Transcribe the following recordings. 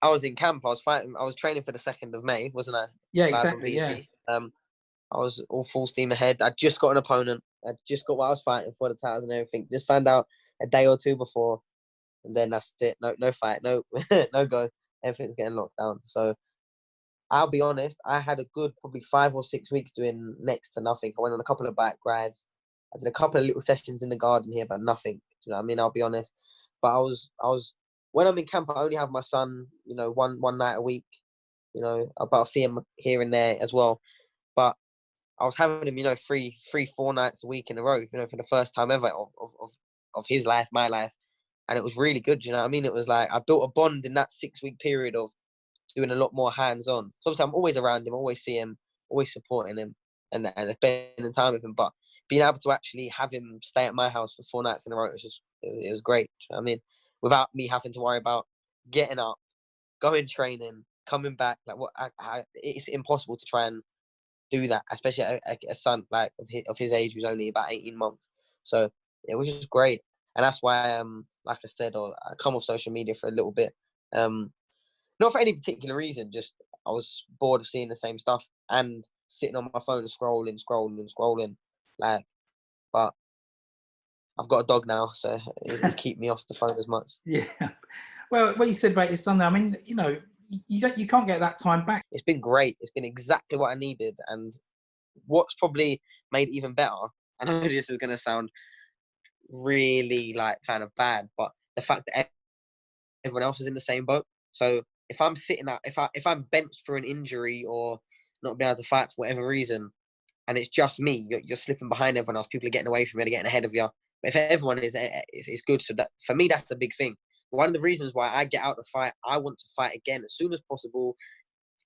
I was in camp. I was fighting. I was training for the 2nd of May, wasn't I? Yeah, Live on exactly. Yeah. BT. I was all full steam ahead. I just got an opponent. I just got what I was fighting for, the titles and everything. Just found out a day or two before, and then that's it. No fight. No, no go. Everything's getting locked down. So I'll be honest. I had a good probably 5 or 6 weeks doing next to nothing. I went on a couple of bike rides. I did a couple of little sessions in the garden here, but nothing. Do you know what I mean? I'll be honest. But I was when I'm in camp, I only have my son, one night a week. But I'll see him here and there as well. But I was having him, 4 nights a week in a row, for the first time ever of his life, my life. And it was really good, you know what I mean? It was like I built a bond in that 6-week period of doing a lot more hands-on. So obviously I'm always around him, always see him, always supporting him and spending time with him. But being able to actually have him stay at my house for 4 nights in a row, it was great. You know what I mean? Without me having to worry about getting up, going training, coming back. Like it's impossible to try and do that, especially a son like of his age who's only about 18 months. So it was just great. And that's why, like I said, I come off social media for a little bit. Not for any particular reason, just I was bored of seeing the same stuff and sitting on my phone scrolling. But I've got a dog now, so it's keep me off the phone as much. Yeah. Well, what you said about your son there, I mean, you can't get that time back. It's been great. It's been exactly what I needed. And what's probably made it even better, I know this is going to sound really kind of bad, but the fact that everyone else is in the same boat. So if I'm sitting out, if I'm benched for an injury or not being able to fight for whatever reason, and it's just me, you're slipping behind everyone else. People are getting away from you, they're getting ahead of you. But if everyone is, it's good. So that for me, that's a big thing. One of the reasons why I get out to fight, I want to fight again as soon as possible.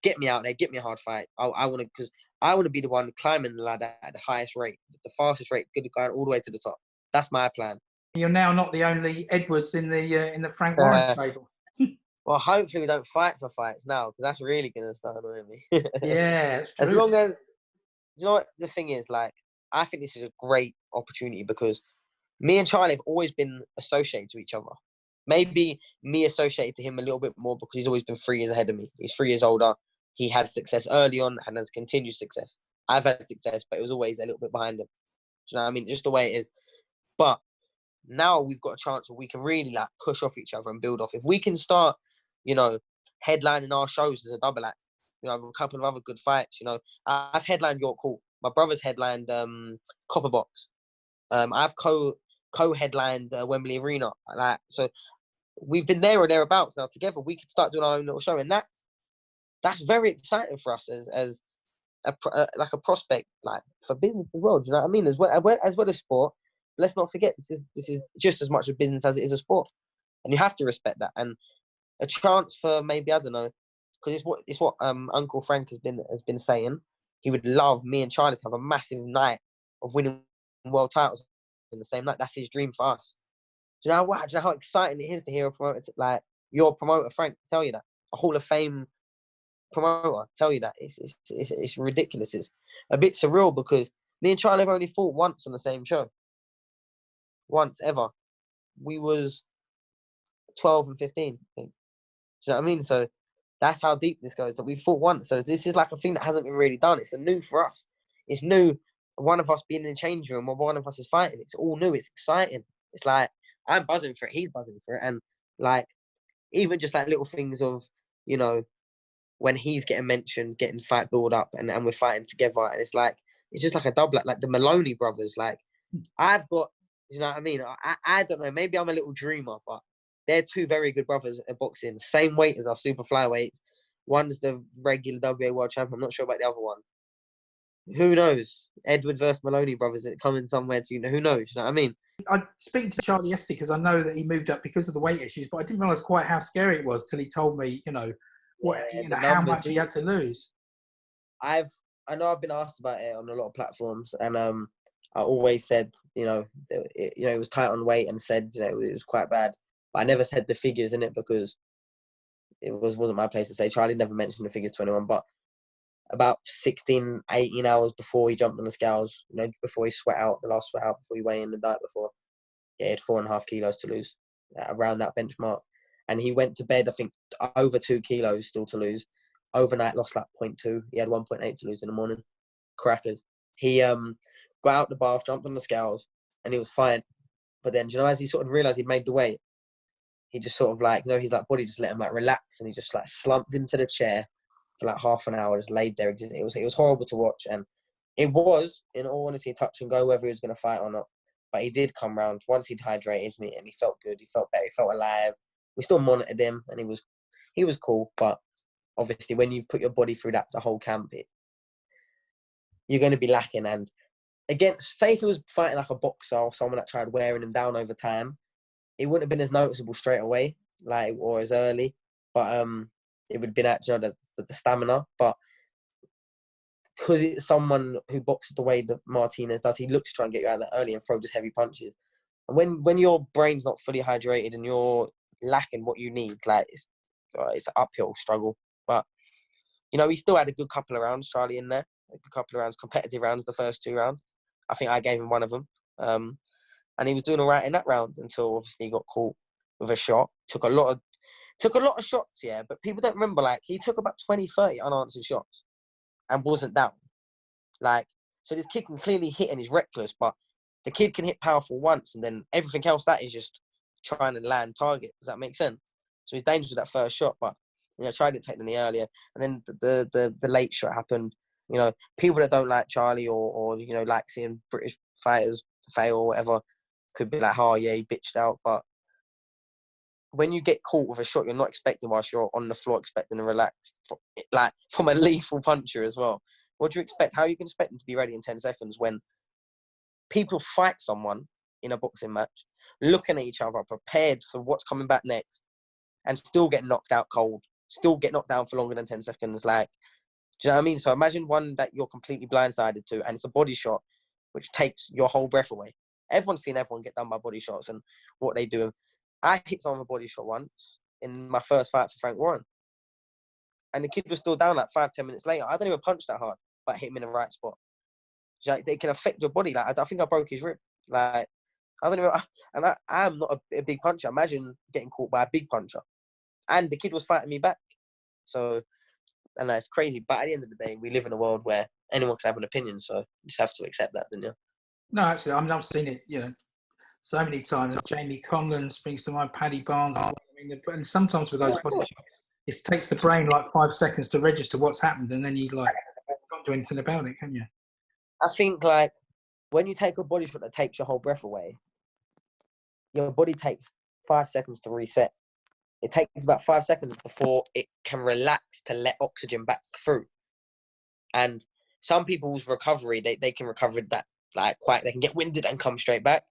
Get me out there, get me a hard fight. I want to, because I want to be the one climbing the ladder at the highest rate, the fastest rate, good going all the way to the top. That's my plan. You're now not the only Edwards in the Frank Warren stable. Well, hopefully we don't fight for fights now, because that's really going to start annoying me. Yeah, it's true. As long as, you know what the thing is, I think this is a great opportunity because me and Charlie have always been associated to each other. Maybe me associated to him a little bit more because he's always been 3 years ahead of me. He's 3 years older. He had success early on and has continued success. I've had success, but it was always a little bit behind him. Do you know what I mean? Just the way it is. But now we've got a chance where we can really push off each other and build off. If we can start, headlining our shows as a double act, a couple of other good fights. I've headlined York Hall. My brother's headlined Copper Box. I've co-headlined Wembley Arena. So we've been there or thereabouts now together. We could start doing our own little show, and that's very exciting for us as a prospect, for business as well. Do you know what I mean? As well as sport. Let's not forget this is just as much a business as it is a sport, and you have to respect that. And a chance for maybe, I don't know, because it's what Uncle Frank has been saying. He would love me and Charlie to have a massive night of winning world titles in the same night. That's his dream for us. Do you know what? Do you know how exciting it is to hear a promoter your promoter Frank tell you that, a Hall of Fame promoter tell you that? It's ridiculous. It's a bit surreal because me and Charlie have only fought once on the same show. Once ever. We was 12 and 15, I think. Do you know what I mean? So that's how deep this goes, that we fought once. So this is a thing that hasn't been really done. It's new for us. It's new. One of us being in the change room or one of us is fighting. It's all new. It's exciting. It's I'm buzzing for it. He's buzzing for it. And even just little things of, when he's getting mentioned, getting fight build up and we're fighting together. And it's just a double, like the Maloney brothers. I've got, you know what I mean? I don't know. Maybe I'm a little dreamer, but they're 2 very good brothers at boxing. Same weight as our super flyweights. One's the regular WA world champion. I'm not sure about the other one. Who knows? Edwards versus Maloney brothers coming somewhere to, who knows? You know what I mean? I speak to Charlie yesterday because I know that he moved up because of the weight issues, but I didn't realise quite how scary it was till he told me, how much he had to lose. I know I've been asked about it on a lot of platforms, and I always said, it was tight on weight and said, it was quite bad. But I never said the figures in it because it wasn't my place to say. Charlie never mentioned the figures to anyone, but about 16, 18 hours before he jumped on the scales, before he the last sweat out, before he weighed in the night before, he had 4.5 kilos to lose, around that benchmark. and he went to bed, I think, over 2 kilos still to lose. Overnight, lost like 0.2. He had 1.8 to lose in the morning. Crackers. He got out the bath, jumped on the scales, and he was fine. But then, you know, as he sort of realised he'd made the weight, he just sort of like, you know, his like body just let him like relax, and he just like slumped into the chair for like half an hour, just laid there. It was horrible to watch, and it was, in all honesty, touch and go whether he was going to fight or not. But he did come round once he'd hydrated, and he felt good. He felt better. He felt alive. We still monitored him, and he was cool. But obviously, when you put your body through that the whole camp, you're going to be lacking. And again, say if he was fighting like a boxer or someone that tried wearing him down over time, it wouldn't have been as noticeable straight away, like, or as early. But it would have been actually the stamina. But because it's someone who boxes the way that Martinez does, he looks to try and get you out there early and throw just heavy punches. And when your brain's not fully hydrated and you're lacking what you need, like it's an uphill struggle. But you know, he still had a good couple of rounds, Charlie, in there. A good couple of rounds, competitive rounds, the first 2 rounds. I think I gave him one of them. And he was doing all right in that round until obviously he got caught with a shot. Took a lot of shots, yeah. But people don't remember, like, he took about 20, 30 unanswered shots and wasn't down. Like, so this kid can clearly hit and he's reckless, but the kid can hit powerful once and then everything else that is just trying to land target. Does that make sense? So he's dangerous with that first shot, but you know, Charlie didn't take any earlier. And then the late shot happened. You know, people that don't like Charlie or you know, like seeing British fighters fail or whatever could be like, oh yeah, he bitched out. But when you get caught with a shot you're not expecting whilst you're on the floor expecting to relax, like from a lethal puncher as well, what do you expect? How you can expect them to be ready in 10 seconds when people fight someone in a boxing match, looking at each other, prepared for what's coming back next, and still get knocked out cold, still get knocked down for longer than 10 seconds? Like, do you know what I mean? So imagine one that you're completely blindsided to, and it's a body shot, which takes your whole breath away. Everyone's seen everyone get done by body shots and what they do. I hit someone with a body shot once in my first fight for Frank Warren. And the kid was still down like 5-10 minutes later. I don't even punch that hard, but I hit him in the right spot. Like, they can affect your body. Like, I think I broke his rib. Like, I don't know. And I am not a big puncher. Imagine getting caught by a big puncher. And the kid was fighting me back. So, and that's crazy. But at the end of the day, we live in a world where anyone can have an opinion. So you just have to accept that, don't you? No, actually, I mean, I've seen it, you know, so many times. Jamie Conlon springs to mind, Paddy Barnes. I mean, and sometimes with those body shots, it takes the brain like 5 seconds to register what's happened, and then you like can't do anything about it, can you? I think like when you take a body shot that takes your whole breath away, your body takes 5 seconds to reset. It takes about 5 seconds before it can relax to let oxygen back through. And some people's recovery, they can recover that like quite. They can get winded and come straight back.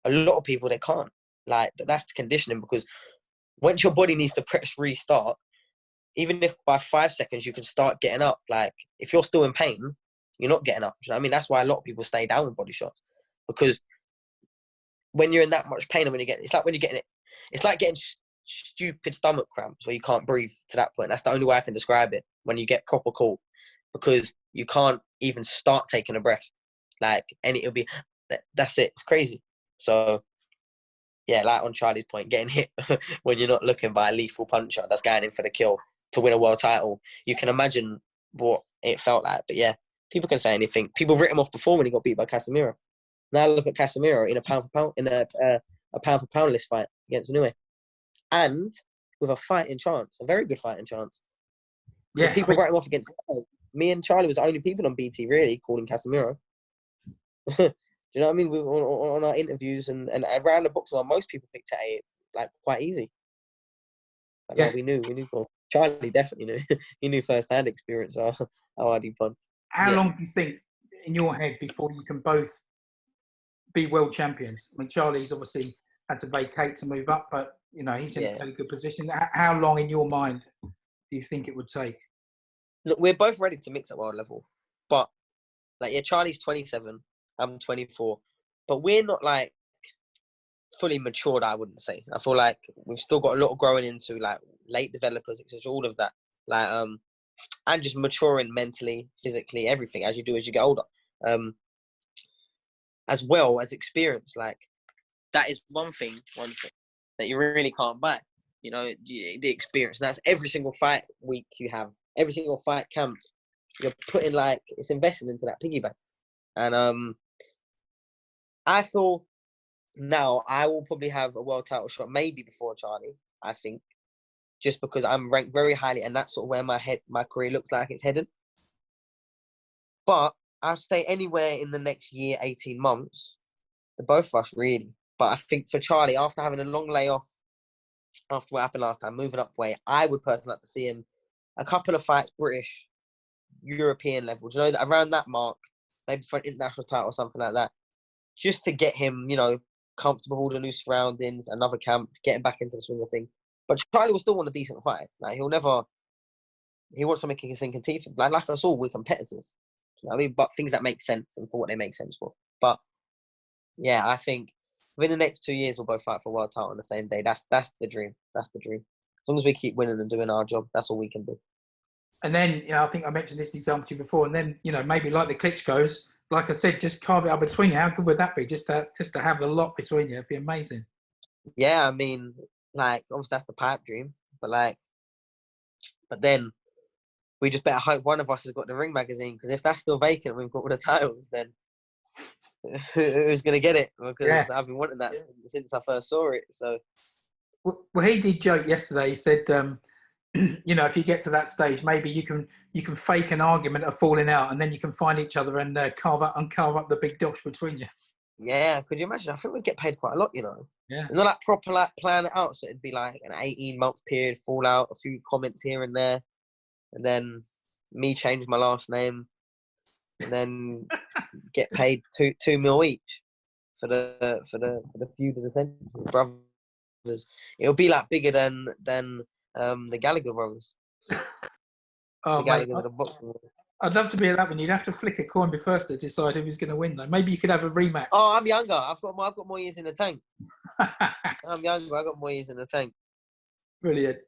A lot of people, they can't. Like, that's the conditioning, because once your body needs to press restart, even if by 5 seconds you can start getting up, like if you're still in pain, you're not getting up. You know what I mean? That's why a lot of people stay down with body shots, because when you're in that much pain and when you get, it's like when you're getting it, it's like getting stupid stomach cramps where you can't breathe to that point. That's the only way I can describe it, when you get proper cold, because you can't even start taking a breath. Like, and it'll be, that's it. It's crazy. So, yeah, like on Charlie's point, getting hit when you're not looking by a lethal puncher that's going in for the kill to win a world title, you can imagine what it felt like. But yeah, people can say anything. People written him off before when he got beat by Casemiro. Now look at Casemiro in a pound for pound list fight against Inoue, and with a fighting chance, a very good fighting chance. Yeah, people write him off against me and Charlie was the only people on BT really calling Casemiro. Do you know what I mean? On our interviews and around the boxing, most people picked it like quite easy. But yeah, we knew. Well, Charlie definitely knew. He knew first-hand experience how hard he punched. How long do you think in your head before you can both be world champions? I mean, Charlie's obviously had to vacate to move up, but you know he's in a fairly good position. How long in your mind do you think it would take? Look, we're both ready to mix at world level, but like, yeah, Charlie's 27. I'm 24, but we're not like fully matured, I wouldn't say. I feel like we've still got a lot of growing into, like late developers, etc. All of that, like and just maturing mentally, physically, everything as you do as you get older, as well as experience. Like, that is one thing that you really can't buy. you know, the experience. And that's every single fight week you have, every single fight camp. You're putting like it's investing into that piggy bank. And I feel now I will probably have a world title shot maybe before Charlie. I think just because I'm ranked very highly, and that's sort of where my career looks like it's headed. But I'd say anywhere in the next year, 18 months, the both of us really. But I think for Charlie, after having a long layoff, after what happened last time, moving up weight, I would personally like to see him a couple of fights, British, European level. Do you know that around that mark, maybe for an international title or something like that, just to get him, you know, comfortable with the new surroundings, another camp, getting back into the swing of thing. But Charlie will still want a decent fight. Like he wants something he can sink his teeth in. Like us all, we're competitors. You know what I mean? But things that make sense and for what they make sense for. But yeah, I think within the next 2 years we'll both fight for world title on the same day. That's the dream. That's the dream. As long as we keep winning and doing our job, that's all we can do. And then, you know, I think I mentioned this example to you before. And then, you know, maybe like the Klitschko's, like I said, just carve it up between you. How good would that be? Just to have the lot between you, it'd be amazing. Yeah, I mean, like obviously that's the pipe dream, but then we just better hope one of us has got the Ring magazine, because if that's still vacant, we've got all the titles, then who's going to get it? Because I've been wanting that since I first saw it. So, well, he did joke yesterday. He said, you know, if you get to that stage, maybe you can fake an argument of falling out, and then you can find each other and carve up the big dosh between you. Yeah, could you imagine? I think we'd get paid quite a lot, you know. Yeah. It's not like proper like plan it out, so it'd be like an 18-month period, fallout, a few comments here and there, and then me change my last name, and then get paid two mil each for the feud of the century, brothers. It'll be like bigger than the Gallagher brothers. Oh, the Gallagher of the boxing. I'd love to be at that one. You'd have to flick a coin first to decide who was going to win, though. Maybe you could have a rematch. Oh, I'm younger. I've got more years in the tank. I'm younger. I've got more years in the tank. Brilliant.